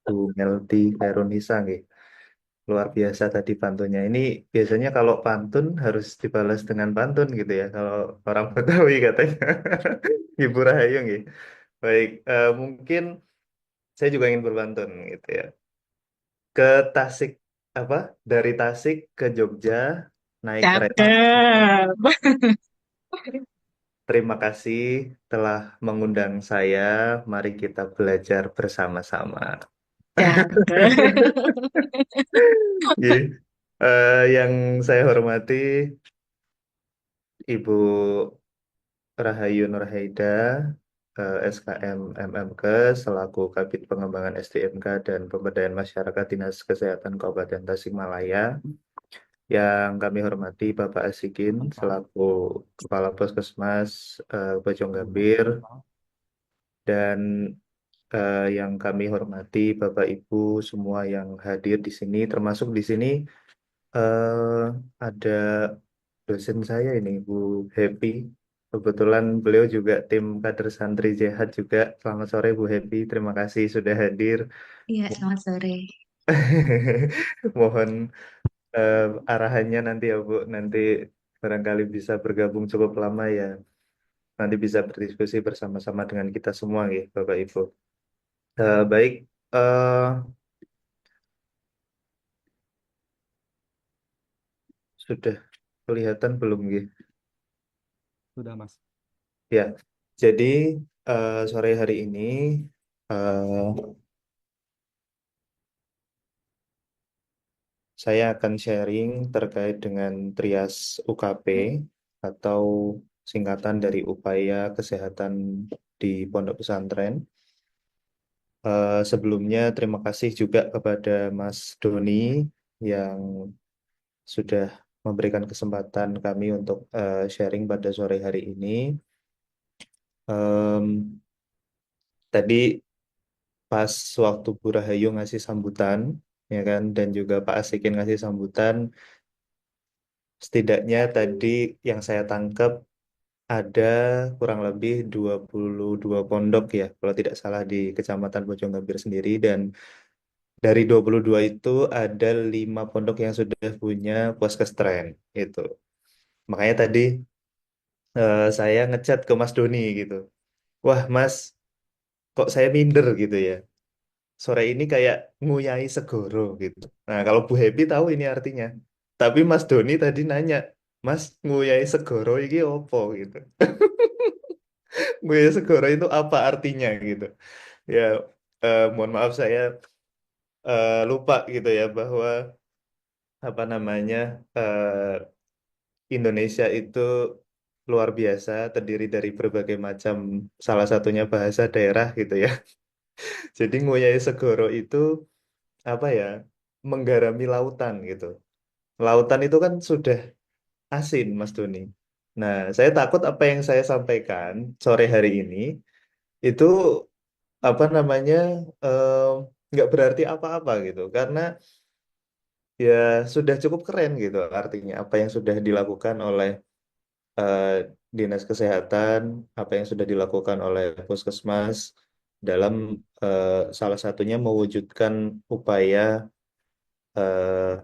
Bu Melti Kairunisa nggih. Luar biasa tadi pantunnya. Ini biasanya kalau pantun harus dibalas dengan pantun gitu ya. Kalau orang Betawi katanya. Ibu Rahayu nggih. Baik, mungkin saya juga ingin berpantun gitu ya. Ke Tasik apa? Dari Tasik ke Jogja naik kereta. Cakep. Terima kasih telah mengundang saya. Mari kita belajar bersama-sama. Cakep. Nggih. Yang saya hormati Ibu Rahayu Nurhaida, SKM MMK, selaku Kabid Pengembangan SDMK dan Pemberdayaan Masyarakat Dinas Kesehatan Kabupaten Tasikmalaya. Yang kami hormati Bapak Asikin, selaku Kepala Puskesmas Bojonggambir, dan yang kami hormati Bapak Ibu semua yang hadir di sini, termasuk di sini eh, ada dosen saya ini, Bu Happy. Kebetulan beliau juga tim kader santri Jihad juga. Selamat sore Bu Happy, terima kasih sudah hadir. Iya, selamat sore. Mohon arahannya nanti ya Bu, nanti barangkali bisa bergabung cukup lama ya. Nanti bisa berdiskusi bersama-sama dengan kita semua ya Bapak Ibu. Baik, eh, sudah kelihatan belum gitu? Sudah, Mas. Ya, jadi sore hari ini eh, saya akan sharing terkait dengan Trias UKP atau singkatan dari Upaya Kesehatan di Pondok Pesantren. Sebelumnya terima kasih juga kepada Mas Doni yang sudah memberikan kesempatan kami untuk sharing pada sore hari ini. Em, Tadi pas waktu Bu Rahayu ngasih sambutan, ya kan, dan juga Pak Asikin ngasih sambutan, setidaknya tadi yang saya tangkap ada kurang lebih 22 pondok ya, kalau tidak salah di Kecamatan Bojonggambir sendiri, dan dari 22 itu ada 5 pondok yang sudah punya puskestren itu. Makanya tadi saya ngechat ke Mas Doni gitu. Wah, Mas, kok saya minder gitu ya. Sore ini kayak nguyai segoro gitu. Nah, kalau Bu Happy tahu ini artinya. Tapi Mas Doni tadi nanya, Mas, nguyai segoro ini opo gitu. Nguyai segoro itu apa artinya gitu. Ya, mohon maaf saya lupa gitu ya bahwa apa namanya Indonesia itu luar biasa, terdiri dari berbagai macam, salah satunya bahasa daerah gitu ya. Jadi nguyai segoro itu apa ya? Menggarami lautan gitu. Lautan itu kan sudah asin, Mas Doni. Nah, saya takut apa yang saya sampaikan sore hari ini itu apa namanya eh, nggak berarti apa-apa gitu, karena ya sudah cukup keren gitu artinya apa yang sudah dilakukan oleh eh, Dinas Kesehatan, apa yang sudah dilakukan oleh Puskesmas dalam salah satunya mewujudkan upaya eh,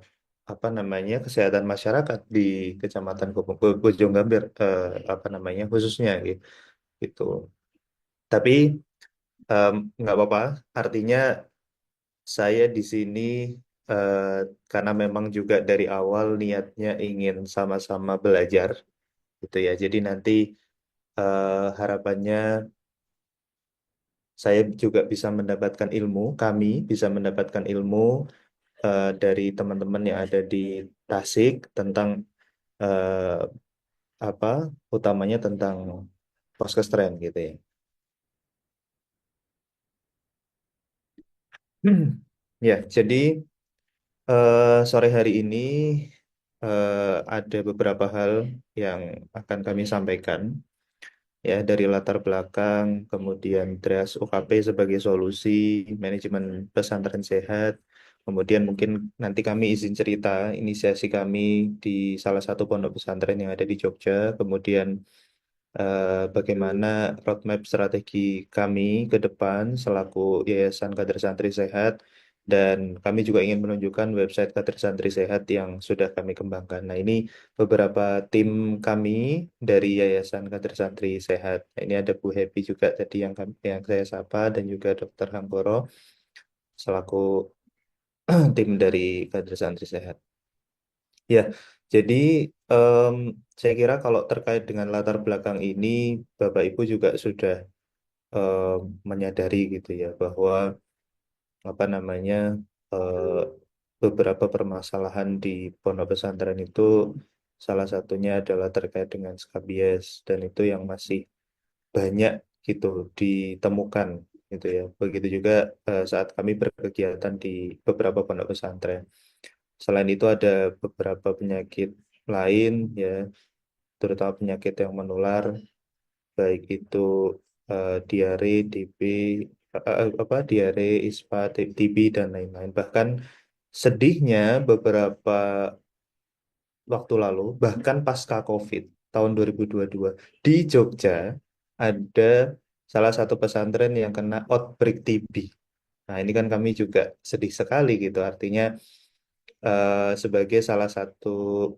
apa namanya kesehatan masyarakat di Kecamatan Bojonggambir apa namanya khususnya gitu. Tapi nggak apa-apa. Artinya saya di sini eh, karena memang juga dari awal niatnya ingin sama-sama belajar gitu ya. Jadi nanti harapannya saya juga bisa mendapatkan ilmu, kami bisa mendapatkan ilmu dari teman-teman yang ada di Tasik tentang eh, apa utamanya tentang Poskestren gitu ya. Ya, jadi sore hari ini ada beberapa hal yang akan kami sampaikan ya dari latar belakang, kemudian Trias UKP sebagai solusi manajemen pesantren sehat, kemudian mungkin nanti kami izin cerita inisiasi kami di salah satu pondok pesantren yang ada di Jogja, kemudian bagaimana roadmap strategi kami ke depan selaku Yayasan Kader Santri Sehat, dan kami juga ingin menunjukkan website Kader Santri Sehat yang sudah kami kembangkan. Nah, ini beberapa tim kami dari Yayasan Kader Santri Sehat. Nah, ini ada Bu Happy juga tadi yang saya sapa, dan juga Dokter Hanggoro selaku tim dari Kader Santri Sehat. Ya, jadi em, saya kira kalau terkait dengan latar belakang ini, Bapak Ibu juga sudah em, menyadari gitu ya bahwa apa namanya eh, beberapa permasalahan di pondok pesantren itu salah satunya adalah terkait dengan skabies, dan itu yang masih banyak gitu ditemukan gitu ya. Begitu juga saat kami berkegiatan di beberapa pondok pesantren. Selain itu ada beberapa penyakit lain ya, terutama penyakit yang menular, baik itu diare, TB, diare, ISPA, TB dan lain-lain. Bahkan sedihnya beberapa waktu lalu, bahkan pasca COVID tahun 2022 di Jogja ada salah satu pesantren yang kena outbreak TB. Nah, ini kan kami juga sedih sekali gitu. Artinya sebagai salah satu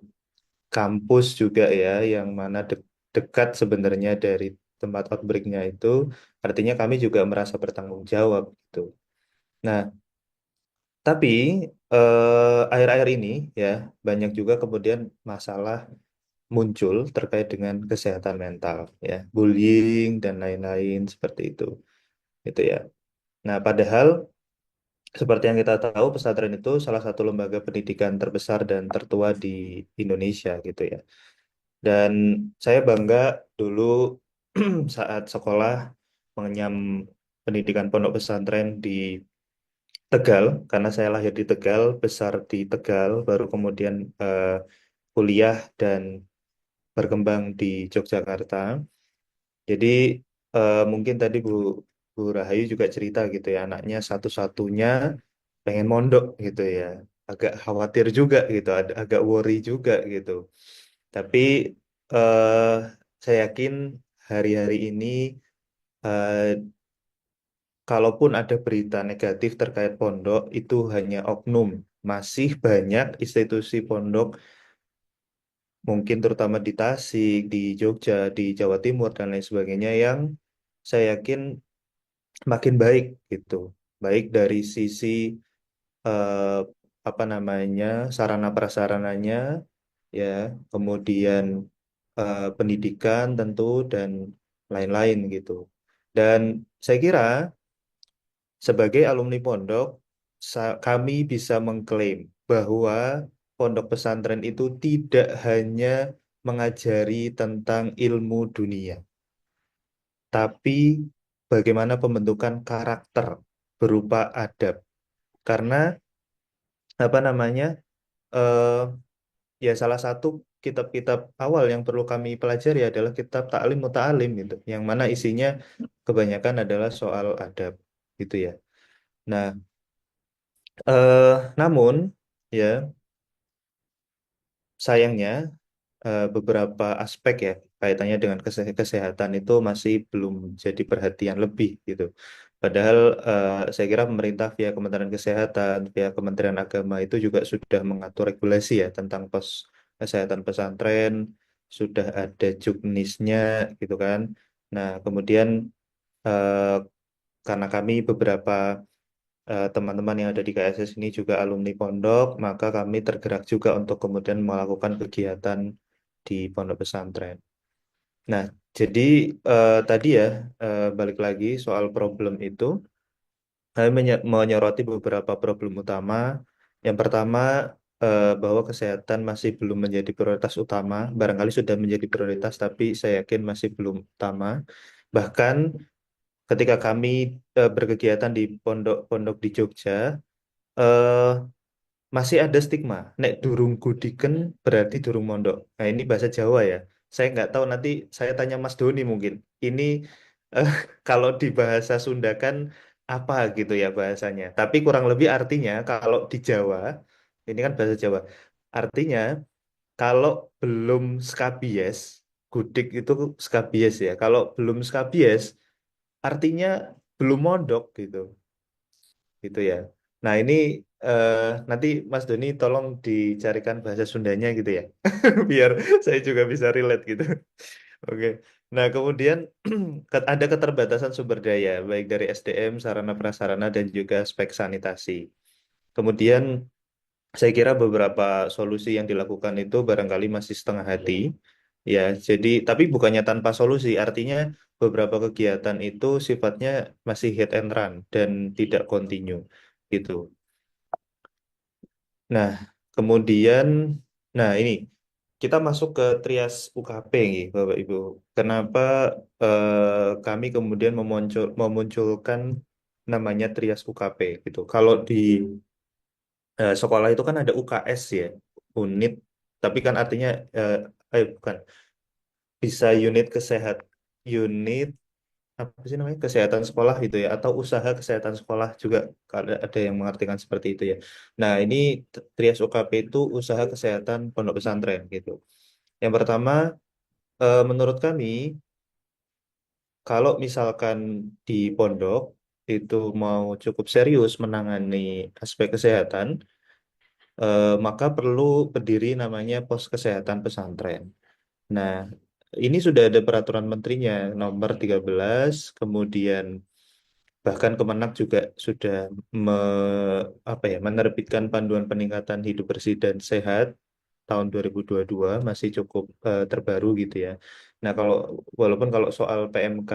kampus juga ya, yang mana dekat sebenarnya dari tempat outbreak-nya itu, artinya kami juga merasa bertanggung jawab gitu. Nah, tapi akhir-akhir ini ya banyak juga kemudian masalah muncul terkait dengan kesehatan mental ya, bullying dan lain-lain seperti itu, gitu ya. Nah, padahal seperti yang kita tahu, pesantren itu salah satu lembaga pendidikan terbesar dan tertua di Indonesia gitu ya. Dan saya bangga dulu saat sekolah mengenyam pendidikan pondok pesantren di Tegal, karena saya lahir di Tegal, besar di Tegal, baru kemudian kuliah dan berkembang di Yogyakarta. Jadi mungkin tadi Bu Rahayu juga cerita gitu ya, anaknya satu-satunya pengen mondok gitu ya. Agak khawatir juga gitu, agak worry juga gitu. Tapi eh, saya yakin hari-hari ini eh, kalaupun ada berita negatif terkait pondok itu hanya oknum. Masih banyak institusi pondok, mungkin terutama di Tasik, di Jogja, di Jawa Timur dan lain sebagainya, yang saya yakin makin baik gitu. Baik dari sisi eh, apa namanya sarana prasarananya ya, kemudian pendidikan tentu dan lain-lain gitu. Dan saya kira sebagai alumni pondok, kami bisa mengklaim bahwa pondok pesantren itu tidak hanya mengajari tentang ilmu dunia, tapi bagaimana pembentukan karakter berupa adab. Karena apa namanya, eh, ya salah satu kitab-kitab awal yang perlu kami pelajari adalah kitab Ta'lim Muta'alim gitu, yang mana isinya kebanyakan adalah soal adab gitu ya. Nah, namun ya sayangnya beberapa aspek ya kaitannya dengan kesehatan itu masih belum jadi perhatian lebih gitu. Padahal saya kira pemerintah via Kementerian Kesehatan, via Kementerian Agama itu juga sudah mengatur regulasi ya tentang pos kesehatan pesantren, sudah ada juknisnya gitu kan. Nah, kemudian eh, karena kami beberapa teman-teman yang ada di KSS ini juga alumni pondok, maka kami tergerak juga untuk kemudian melakukan kegiatan di pondok pesantren. Nah, jadi tadi ya balik lagi soal problem itu, kami menyoroti beberapa problem utama. Yang pertama, bahwa kesehatan masih belum menjadi prioritas utama. Barangkali sudah menjadi prioritas, tapi saya yakin masih belum utama. Bahkan ketika kami berkegiatan di pondok-pondok di Jogja, eh, masih ada stigma. Nek durung gudiken berarti durung mondok. Nah, ini bahasa Jawa ya. Saya nggak tahu, nanti saya tanya Mas Doni mungkin. Ini eh, kalau di bahasa Sunda kan apa gitu ya bahasanya. Tapi kurang lebih artinya kalau di Jawa, ini kan bahasa Jawa. Artinya kalau belum skabies, Gudik itu skabies ya. Kalau belum skabies, artinya belum mondok gitu, gitu ya. Nah ini eh, nanti Mas Doni tolong dicarikan bahasa Sundanya gitu ya, biar saya juga bisa relate gitu. Oke. Nah kemudian ada keterbatasan sumber daya, baik dari SDM, sarana prasarana dan juga aspek sanitasi. Kemudian saya kira beberapa solusi yang dilakukan itu barangkali masih setengah hati. Ya, jadi tapi bukannya tanpa solusi, artinya beberapa kegiatan itu sifatnya masih hit and run dan tidak continue gitu. Nah, kemudian ini kita masuk ke trias UKP nih, Bapak Ibu. Kenapa kami kemudian memunculkan namanya trias UKP gitu. Kalau di sekolah itu kan ada UKS ya, unit, tapi kan artinya bukan, bisa unit apa sih namanya, kesehatan sekolah gitu ya, atau usaha kesehatan sekolah juga, kalau ada yang mengartikan seperti itu ya. Nah ini Trias UKP itu usaha kesehatan pondok pesantren gitu. Yang pertama, menurut kami kalau misalkan di pondok itu mau cukup serius menangani aspek kesehatan, maka perlu berdiri namanya pos kesehatan pesantren. Nah, ini sudah ada peraturan menterinya nomor 13, kemudian bahkan Kemenak juga sudah me, menerbitkan panduan peningkatan hidup bersih dan sehat tahun 2022, masih cukup terbaru gitu ya. Nah, walaupun kalau soal PMK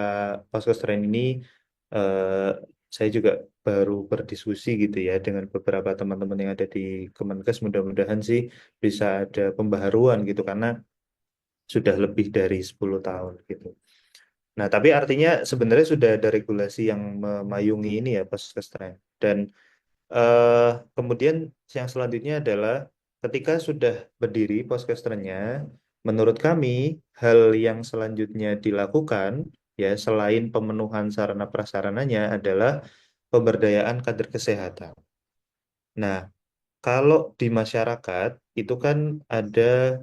Paskesren ini eh, saya juga baru berdiskusi gitu ya dengan beberapa teman-teman yang ada di Kemenkes, mudah-mudahan sih bisa ada pembaharuan gitu karena sudah lebih dari 10 tahun gitu. Nah, tapi artinya sebenarnya sudah ada regulasi yang memayungi ini ya Paskesren. Dan eh, kemudian yang selanjutnya adalah ketika sudah berdiri Paskesrennya, menurut kami hal yang selanjutnya dilakukan ya selain pemenuhan sarana prasarananya adalah pemberdayaan kader kesehatan. Nah, kalau di masyarakat itu kan ada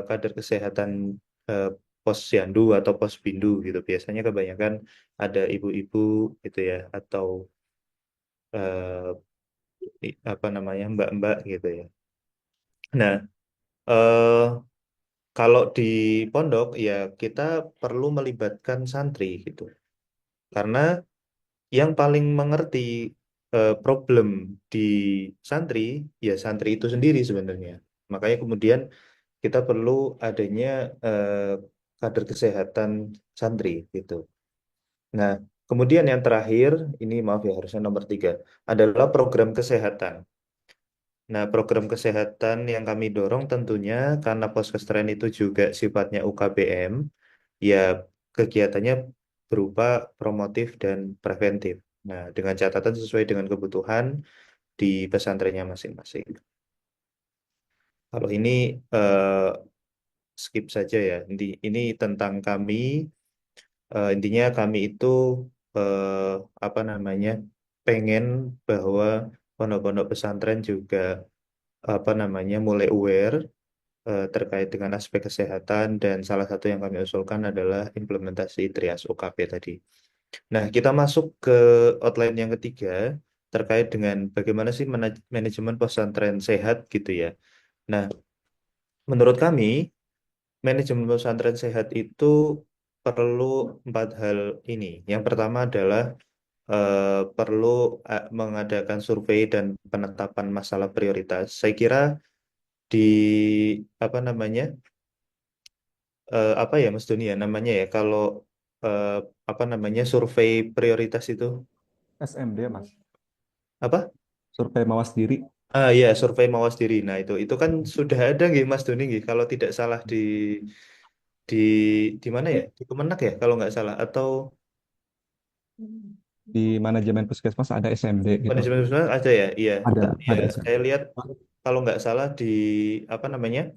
kader kesehatan eh, posyandu atau posbindu gitu. Biasanya kebanyakan ada ibu-ibu gitu ya, atau apa namanya, mbak-mbak gitu ya. Nah, eh, kalau di pondok ya kita perlu melibatkan santri gitu. Karena yang paling mengerti problem di santri ya santri itu sendiri sebenarnya. Makanya kemudian kita perlu adanya eh, kader kesehatan santri gitu. Nah, kemudian yang terakhir, ini maaf ya harusnya nomor 3, adalah program kesehatan. Nah, program kesehatan yang kami dorong tentunya karena Poskestren itu juga sifatnya UKBM, ya kegiatannya berupa promotif dan preventif. Nah, dengan catatan sesuai dengan kebutuhan di pesantrennya masing-masing. Kalau ini eh, skip saja ya. Ini tentang kami. Intinya kami itu eh, apa namanya, pengen bahwa pondok-pondok pesantren juga apa namanya mulai aware terkait dengan aspek kesehatan, dan salah satu yang kami usulkan adalah implementasi Trias UKP tadi. Nah, kita masuk ke outline yang ketiga terkait dengan bagaimana sih manajemen pesantren sehat gitu ya. Nah, menurut kami manajemen pesantren sehat itu perlu 4 hal ini. Yang pertama adalah perlu mengadakan survei dan penetapan masalah prioritas. Saya kira di apa namanya, apa ya Mas Doni ya namanya ya, kalau eh, apa namanya, survei prioritas itu SMD, Mas. apa? Survei mawas diri. Ya, survei mawas diri. Nah, itu kan sudah ada nggih Mas Doni nggih, kalau tidak salah di di mana ya? Di Kemenak ya kalau nggak salah, atau Di manajemen puskesmas ada SMD gitu. manajemen personal ada ya? Iya. Ya, Ada saya SMD. lihat kalau nggak salah di apa namanya,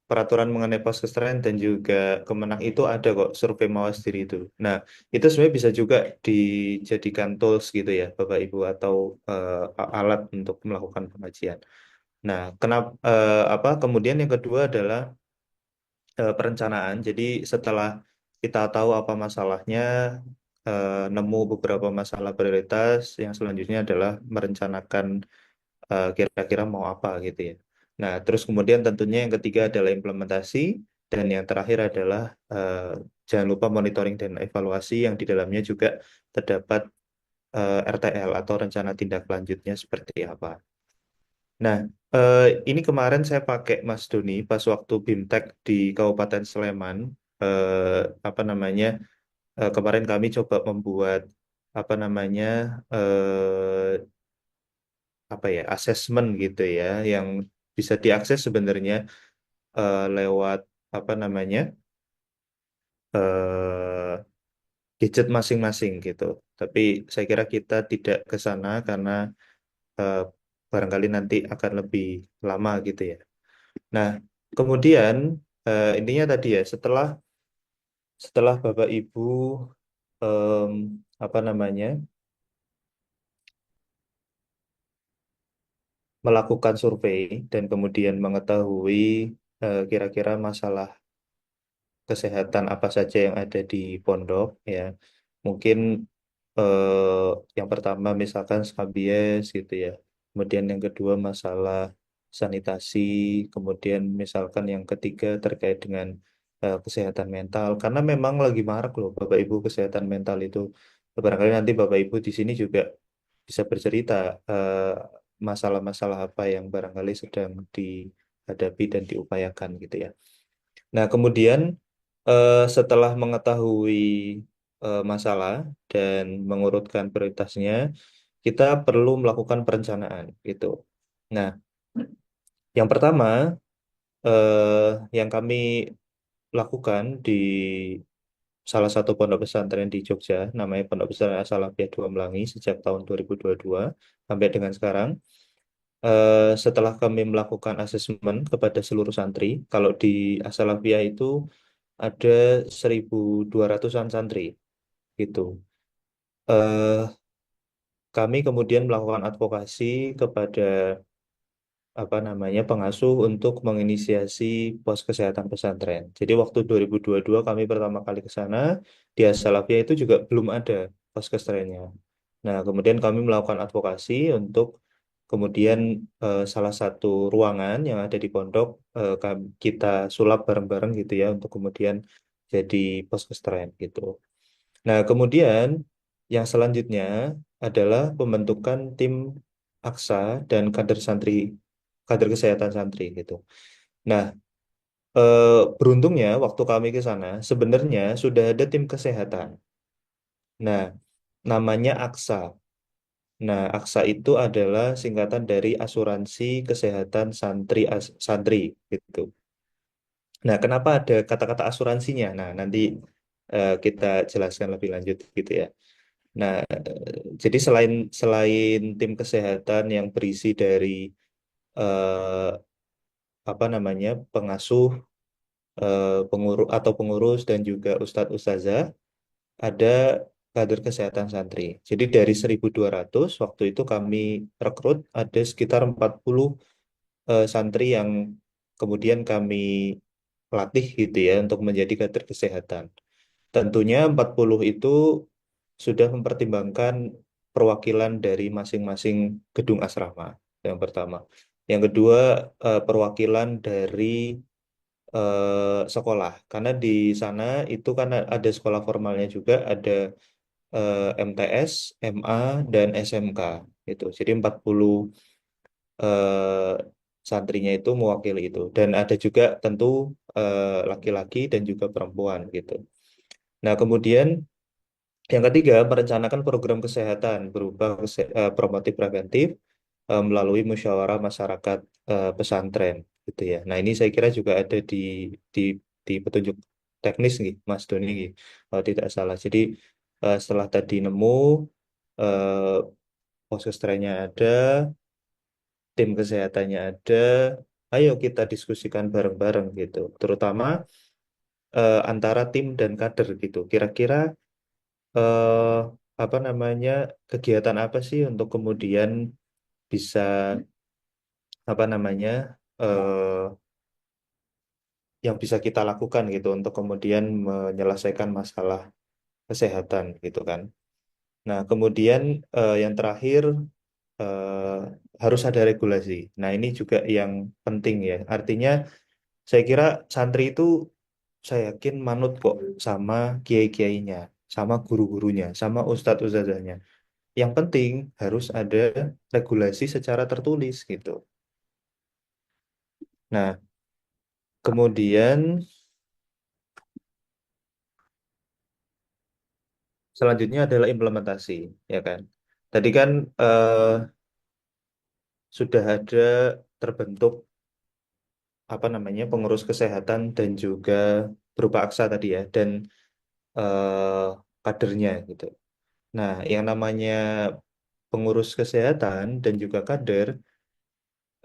peraturan mengenai Poskestren dan juga Kemenak itu ada kok survei mawas diri itu. Nah, itu sebenarnya bisa juga dijadikan tools gitu ya, Bapak Ibu, atau alat untuk melakukan pengajian. Nah, kenapa apa kemudian yang kedua adalah perencanaan. Jadi setelah kita tahu apa masalahnya, nemu beberapa masalah prioritas, yang selanjutnya adalah merencanakan kira-kira mau apa gitu ya. Nah, terus kemudian tentunya yang ketiga adalah implementasi, dan yang terakhir adalah jangan lupa monitoring dan evaluasi yang di dalamnya juga terdapat RTL atau rencana tindak lanjutnya seperti apa. Nah, eh, ini kemarin saya pakai Mas Doni pas waktu BIMTEK di Kabupaten Sleman. Apa namanya? Kemarin kami coba membuat apa namanya apa ya asesmen gitu ya, yang bisa diakses sebenarnya lewat apa namanya eh, gadget masing-masing gitu. Tapi saya kira kita tidak ke sana karena eh, barangkali nanti akan lebih lama gitu ya. Nah, kemudian intinya tadi ya, setelah setelah Bapak Ibu em, apa namanya melakukan survei dan kemudian mengetahui kira-kira masalah kesehatan apa saja yang ada di pondok ya. Mungkin yang pertama misalkan skabies gitu ya. Kemudian yang kedua masalah sanitasi, kemudian misalkan yang ketiga terkait dengan kesehatan mental, karena memang lagi marak loh Bapak Ibu kesehatan mental itu. Barangkali nanti Bapak Ibu di sini juga bisa bercerita eh, masalah-masalah apa yang barangkali sedang dihadapi dan diupayakan gitu ya. Nah, kemudian setelah mengetahui masalah dan mengurutkan prioritasnya, kita perlu melakukan perencanaan gitu. Nah, yang pertama yang kami lakukan di salah satu pondok pesantren di Jogja, namanya Pondok Pesantren As-Salafiyah Dua Melangi sejak tahun 2022 sampai dengan sekarang. Setelah kami melakukan asesmen kepada seluruh santri, kalau di As-Salafiyah itu ada 1.200-an santri gitu. Eh, Kami kemudian melakukan advokasi kepada apa namanya pengasuh untuk menginisiasi pos kesehatan pesantren. Jadi waktu 2022 kami pertama kali ke sana, di As-Salafiyah itu juga belum ada pos kesehatannya. Nah, kemudian kami melakukan advokasi untuk kemudian salah satu ruangan yang ada di pondok kita sulap bareng-bareng gitu ya untuk kemudian jadi pos kesetaraan gitu. Nah, kemudian yang selanjutnya adalah pembentukan tim AKSA dan kader kesehatan santri gitu. Nah, beruntungnya waktu kami ke sana sebenarnya sudah ada tim kesehatan. Nah, namanya AKSA. Nah, AKSA itu adalah singkatan dari Asuransi Kesehatan Santri gitu. Nah, kenapa ada kata-kata asuransinya? Nah, nanti kita jelaskan lebih lanjut gitu ya. Nah, jadi selain selain tim kesehatan yang berisi dari eh, apa namanya pengasuh, pengurus atau pengurus dan juga ustadz ustazah, ada kader kesehatan santri. Jadi dari 1.200 waktu itu kami rekrut ada sekitar 40 santri yang kemudian kami latih gitu ya untuk menjadi kader kesehatan. Tentunya 40 itu sudah mempertimbangkan perwakilan dari masing-masing gedung asrama, yang pertama. Yang kedua, perwakilan dari sekolah. Karena di sana itu kan ada sekolah formalnya juga, ada MTS, MA, dan SMK. Itu. Jadi 40 eh, santrinya itu mewakili itu. Dan ada juga tentu laki-laki dan juga perempuan gitu. Nah, kemudian yang ketiga, merencanakan program kesehatan berupa promotif preventif melalui musyawarah masyarakat pesantren gitu ya. Nah, ini saya kira juga ada di di petunjuk teknis nih, Mas Doni nih, kalau tidak salah. Jadi setelah tadi nemu eh, pos kestrenya ada, tim kesehatannya ada, ayo kita diskusikan bareng-bareng gitu. Terutama antara tim dan kader gitu. Kira-kira eh, apa namanya kegiatan apa sih untuk kemudian bisa apa namanya eh, yang bisa kita lakukan gitu untuk kemudian menyelesaikan masalah kesehatan gitu kan. Nah, kemudian yang terakhir eh, harus ada regulasi. Nah, ini juga yang penting ya. Artinya saya kira santri itu saya yakin manut kok sama kiai-kiainya, sama guru-gurunya, sama ustadz-ustadzanya. Yang penting harus ada regulasi secara tertulis gitu. Nah, kemudian selanjutnya adalah implementasi, ya kan? Tadi kan sudah ada terbentuk apa namanya pengurus kesehatan dan juga berupa aksa tadi ya, dan eh, kadernya gitu. Nah, yang namanya pengurus kesehatan dan juga kader,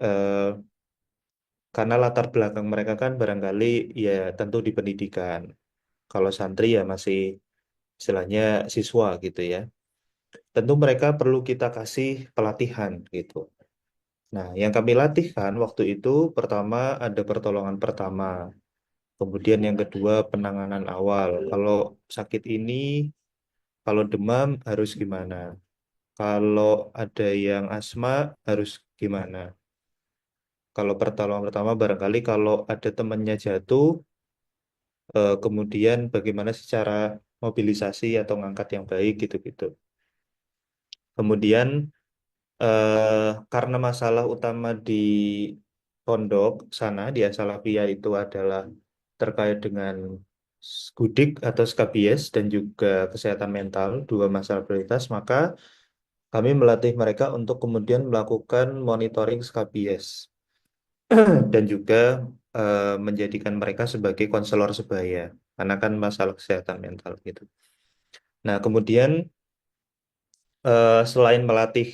eh, karena latar belakang mereka kan barangkali ya tentu di pendidikan. Kalau santri ya masih istilahnya siswa gitu ya. Tentu mereka perlu kita kasih pelatihan gitu. Nah, yang kami latihkan waktu itu pertama ada pertolongan pertama, kemudian yang kedua penanganan awal. Kalau sakit ini, kalau demam harus gimana? Kalau ada yang asma harus gimana? Kalau pertolongan pertama barangkali kalau ada temannya jatuh, kemudian bagaimana secara mobilisasi atau ngangkat yang baik gitu-gitu. Kemudian karena masalah utama di pondok sana di Asalafiyah itu adalah terkait dengan gudik atau skabies dan juga kesehatan mental, dua masalah prioritas, maka kami melatih mereka untuk kemudian melakukan monitoring skabies dan juga menjadikan mereka sebagai konselor sebaya, karena kan masalah kesehatan mental gitu. Nah, kemudian selain melatih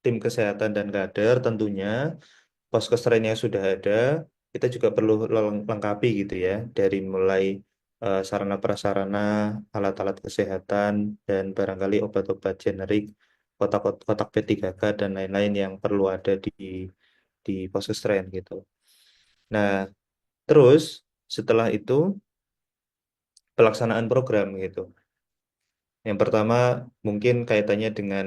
tim kesehatan dan kader, tentunya poskes yang sudah ada, kita juga perlu lengkapi gitu ya, dari mulai sarana prasarana, alat-alat kesehatan, dan barangkali obat-obat generik, kotak P3K dan lain-lain yang perlu ada di poskes gitu. Nah, terus setelah itu pelaksanaan program gitu. Yang pertama mungkin kaitannya dengan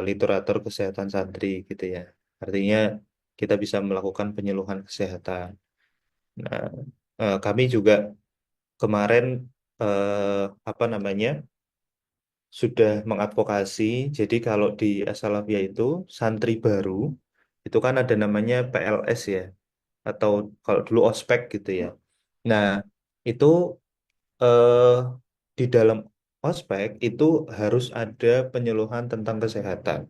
literatur kesehatan santri gitu ya. Artinya kita bisa melakukan penyuluhan kesehatan. Nah, kami juga kemarin apa namanya sudah mengadvokasi. Jadi kalau di As-Salafiyah itu santri baru itu kan ada namanya PLS ya, atau kalau dulu ospek gitu ya. Nah, itu eh, di dalam ospek itu harus ada penyuluhan tentang kesehatan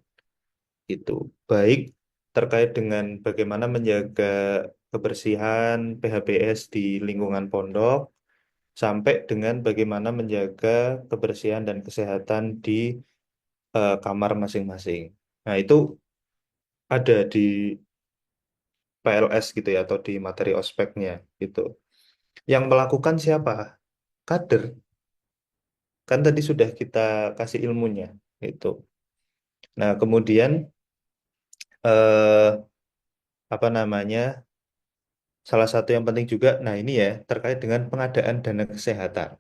itu, baik terkait dengan bagaimana menjaga kebersihan PHBS di lingkungan pondok sampai dengan bagaimana menjaga kebersihan dan kesehatan di kamar masing-masing. Nah, itu ada di PLS gitu ya atau di materi ospeknya gitu. Yang melakukan siapa? Kader. Kan tadi sudah kita kasih ilmunya itu. Nah, kemudian eh, apa namanya? Salah satu yang penting juga, nah ini ya terkait dengan pengadaan dana kesehatan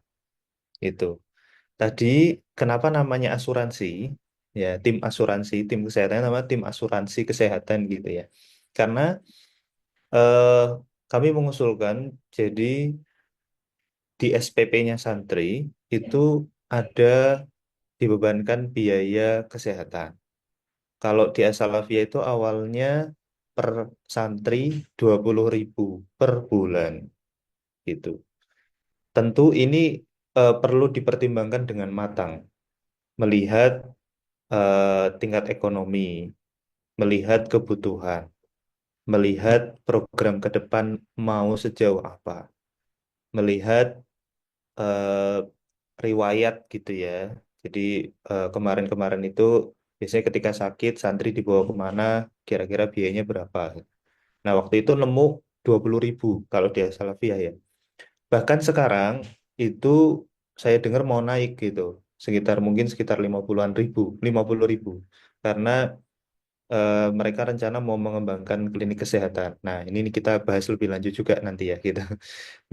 itu. Tadi kenapa namanya asuransi? Ya, tim asuransi, tim kesehatan nama tim asuransi kesehatan gitu ya. Karena eh, kami mengusulkan jadi di SPP-nya santri itu ada dibebankan biaya kesehatan. Kalau di As-Salafiyah itu awalnya per santri 20.000 per bulan gitu. Tentu ini perlu dipertimbangkan dengan matang, melihat tingkat ekonomi, melihat kebutuhan, melihat program ke depan mau sejauh apa, melihat eh, riwayat gitu ya. Jadi kemarin-kemarin itu biasanya ketika sakit santri dibawa kemana, kira-kira biayanya berapa. Nah, waktu itu nemu 20.000 kalau di Salafiyah ya. Bahkan sekarang itu saya dengar mau naik gitu, sekitar mungkin sekitar 50-an ribu, 50.000. Karena mereka rencana mau mengembangkan klinik kesehatan. Nah, ini kita bahas lebih lanjut juga nanti ya gitu.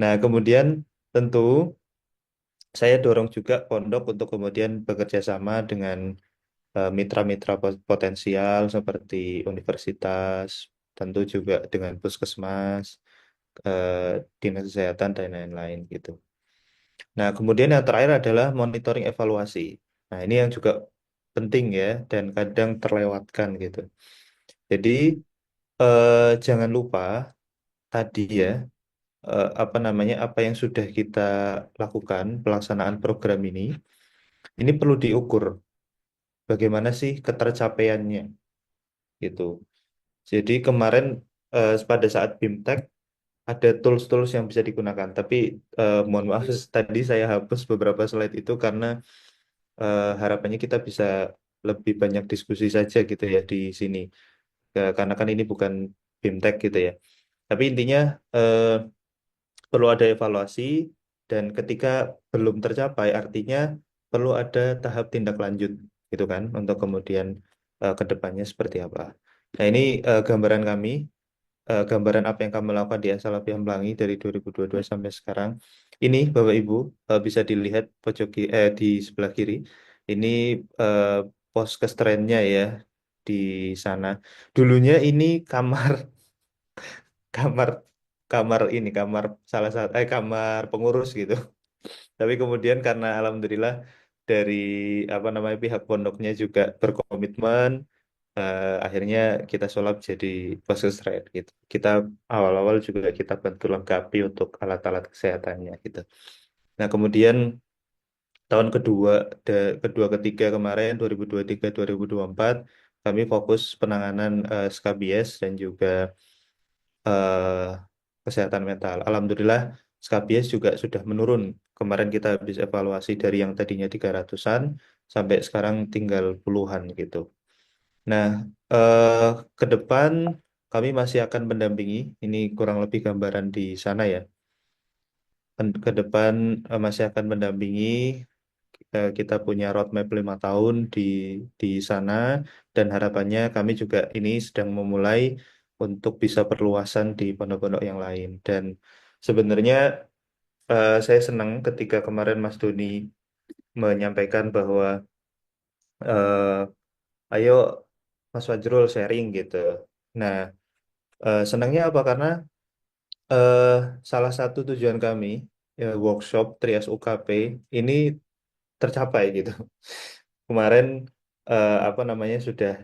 Nah, kemudian tentu saya dorong juga pondok untuk kemudian bekerja sama dengan mitra-mitra potensial seperti universitas, tentu juga dengan puskesmas, dinas kesehatan dan lain-lain gitu. Nah, kemudian yang terakhir adalah monitoring evaluasi. Nah, ini yang juga penting ya dan kadang terlewatkan gitu. Jadi jangan lupa tadi ya apa namanya apa yang sudah kita lakukan pelaksanaan program ini perlu diukur bagaimana sih ketercapaiannya gitu. Jadi kemarin pada saat BIMTEK ada tools-tools yang bisa digunakan, tapi mohon maaf tadi saya hapus beberapa slide itu karena harapannya kita bisa lebih banyak diskusi saja gitu ya di sini. Karena kan ini bukan BIMTEK gitu ya. Tapi intinya eh, perlu ada evaluasi dan ketika belum tercapai artinya perlu ada tahap tindak lanjut gitu kan untuk kemudian ke depannya seperti apa. Nah, ini gambaran kami, gambaran apa yang kami lakukan di Asalafi Hamlangi dari 2022 sampai sekarang. Ini Bapak Ibu bisa dilihat di sebelah kiri. Ini eh, pos kestrendnya ya di sana. Dulunya ini kamar kamar kamar salah satu kamar pengurus gitu. Tapi kemudian karena alhamdulillah dari apa namanya pihak pondoknya juga berkomitmen, akhirnya kita sulap jadi pesesret gitu. Kita awal-awal juga kita bantu lengkapi untuk alat-alat kesehatannya gitu. Nah, kemudian tahun kedua ketiga kemarin 2023 2024 kami fokus penanganan skabies dan juga eh, kesehatan mental. Alhamdulillah skabies juga sudah menurun. Kemarin kita habis evaluasi dari yang tadinya 300-an sampai sekarang tinggal puluhan gitu. Nah, eh, ke depan kami masih akan mendampingi, ini kurang lebih gambaran di sana ya. Ke depan masih akan mendampingi, kita punya roadmap 5 tahun di sana dan harapannya kami juga ini sedang memulai untuk bisa perluasan di pondok-pondok yang lain. Dan sebenarnya saya senang ketika kemarin Mas Doni menyampaikan bahwa ayo Mas Fajrul sharing gitu. Nah, senangnya apa? Karena eh, salah satu tujuan kami ya, workshop Trias UKP ini tercapai gitu. Kemarin apa namanya sudah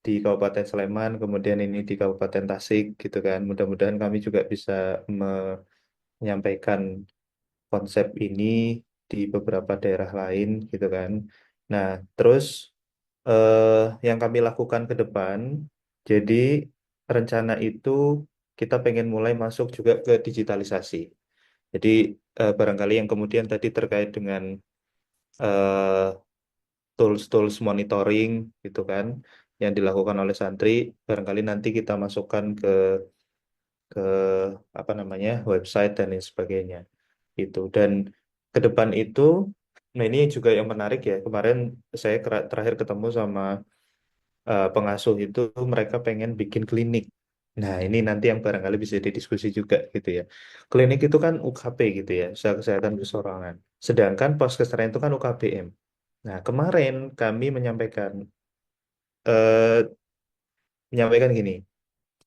di Kabupaten Sleman, kemudian ini di Kabupaten Tasik gitu kan. Mudah-mudahan kami juga bisa menyampaikan konsep ini di beberapa daerah lain gitu kan. Nah, terus eh, yang kami lakukan ke depan, jadi rencana itu kita pengen mulai masuk juga ke digitalisasi. Jadi barangkali yang kemudian tadi terkait dengan eh, tools-tools monitoring gitu kan, yang dilakukan oleh santri, barangkali nanti kita masukkan ke apa namanya website dan lain sebagainya gitu. Dan ke depan itu, nah ini juga yang menarik ya. Kemarin saya terakhir ketemu sama pengasuh itu mereka pengen bikin klinik. Nah, ini nanti yang barangkali bisa didiskusi juga gitu ya. Klinik itu kan UKP gitu ya, usaha kesehatan perseorangan. Sedangkan Poskestra itu kan UKBM. Nah, kemarin kami eh, menyampaikan gini,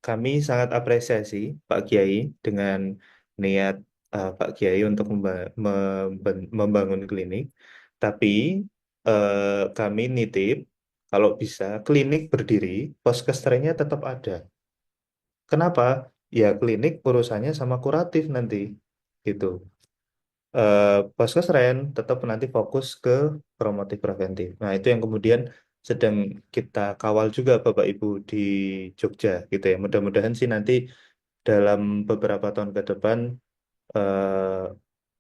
kami sangat apresiasi Pak Kiai dengan niat Pak Kiai untuk membangun klinik, tapi kami nitip kalau bisa klinik berdiri, poskesternya tetap ada. Kenapa? Ya klinik urusannya sama kuratif nanti, gitu. Poskesren tetap nanti fokus ke promotif preventif. Nah itu yang kemudian sedang kita kawal juga Bapak Ibu di Jogja, gitu ya. Mudah-mudahan sih nanti dalam beberapa tahun ke depan eh,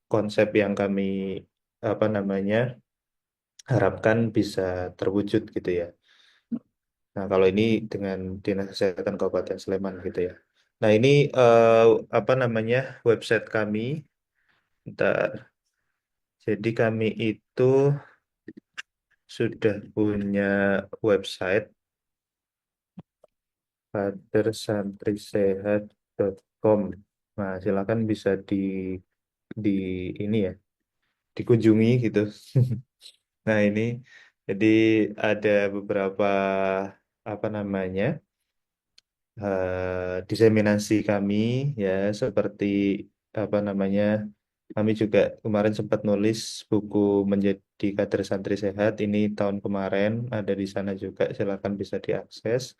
konsep yang kami apa namanya harapkan bisa terwujud gitu ya. Nah kalau ini dengan Dinas Kesehatan Kabupaten Sleman gitu ya. Nah ini eh, apa namanya website kami. Bentar. Jadi kami itu sudah punya website. kadersantrisehat.com. Nah, silakan bisa di ini ya, dikunjungi gitu. Nah, ini jadi ada beberapa apa namanya diseminasi kami ya, seperti apa namanya, kami juga kemarin sempat nulis buku menjadi kader santri sehat. Ini tahun kemarin ada di sana juga, silakan bisa diakses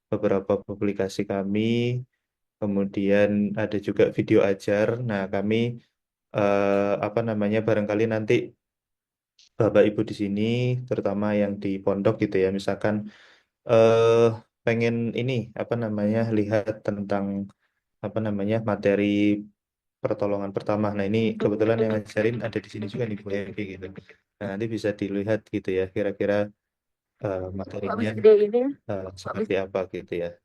beberapa publikasi kami. Kemudian ada juga video ajar. Nah, kami apa namanya, barangkali nanti Bapak Ibu di sini, terutama yang di pondok gitu ya, misalkan eh pengen ini apa namanya, lihat tentang apa namanya, materi pertolongan pertama. Nah, ini kebetulan yang ngajarin ada di sini juga nih Bu Evi gitu. Nah, nanti bisa dilihat gitu ya, kira-kira materinya seperti apa gitu ya,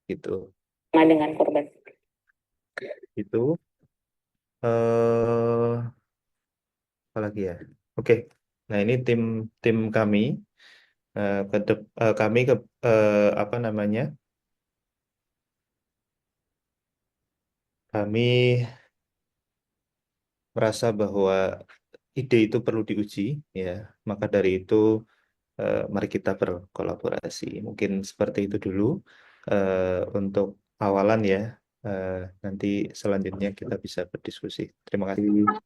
gitu. Dengan korban. Itu eh apa lagi ya? Oke. Nah, ini tim tim kami kami apa namanya? Kami merasa bahwa ide itu perlu diuji ya. Maka dari itu mari kita berkolaborasi. Mungkin seperti itu dulu untuk awalan ya. Nanti selanjutnya kita bisa berdiskusi. Terima kasih.